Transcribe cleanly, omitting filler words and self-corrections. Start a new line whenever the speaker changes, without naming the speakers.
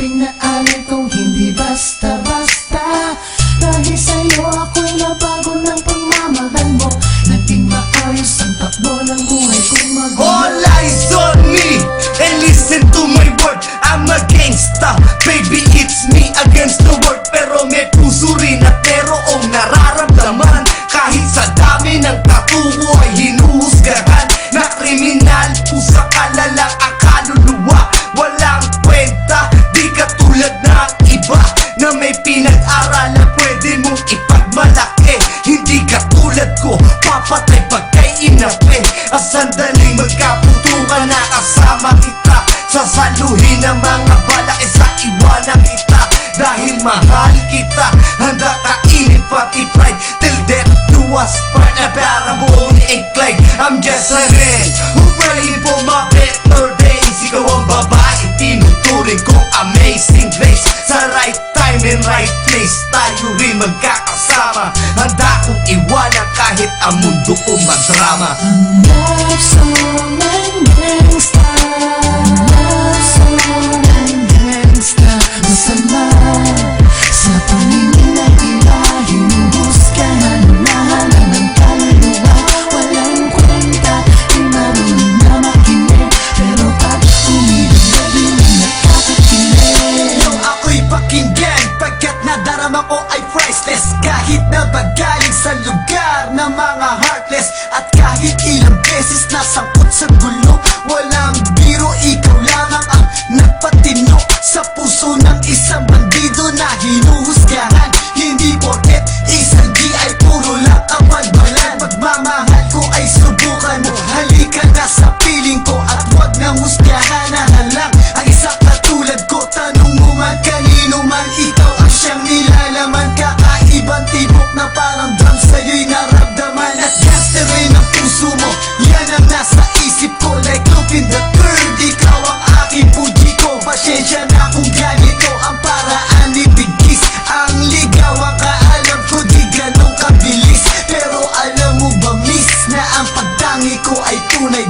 binaan kong hindi basta-basta. Dahil sa'yo ako'y nabago ng pagmamahal mo. Naging maayos ang takbo ng buhay kong magulo.
All eyes on me and listen to my word. I'm a gangsta, baby, it's me against the world. Pero may puso rin at merong nararamdaman. Kahit sa dami ng tatuo ay hinuhusgahan na kriminal, pusa kalalang ang kaluluwa. Walang kwenta, di katulad ng iba na may pinag-aral na pwede mong ipagmalaki. Hindi katulad ko, papatay pagkay inapi. Ang sandaling magkaputukan na kasama kita. Sasaluhin ang mga balak, isa iwanan kita. Dahil mahal kita, handa kainit pati pride. Till death do us part, na para buong incline. I'm just a man who praying for my better days. Ikaw ang babae, tinuturing kong amazing grace. Sa right time and right place, tayo rin magkakasama. Handa kong iwanan kahit ang mundo ko madrama.
Love song ng gangsta, love song ng gangsta. Masama sa paningin ng iba, hinuhusgahan na ng kaluluwa. Walang kwenta, di marunong na makinig, pero pag umiiyak di na nakakakinig.
Nung ako'y pakinggan, pagkat nadarama ko ay priceless. Kahit na bagaling sa lugar ng mga heartless, at kahit ilang beses nasangkot sa gulo, walang biro, ikaw lamang ang nagpatino sa puso ng isang bandido na hinuhusgahan. Hindi porket isang di ay puro lang ang pagbalan. Pagmamahal ko ay subukan mo, halika na sa piling ko at wag nang husgahan na halang ang isang katulad ko. Tanong mo man kanino man, ikaw ang siyang nilalaman. Kakaibang tibok na parang drum sa'yo'y naramdaman. At gangster rin ang puso mo, yan ang nasa isip ko. Like look in the bird, ikaw ang aking puji ko. Pasensya na kung ganito ang paraan ni Bigis. Ang ligaw ang kaalam ko, di ganong kabilis. Pero alam mo ba miss, na ang pagtangi ko ay tunay.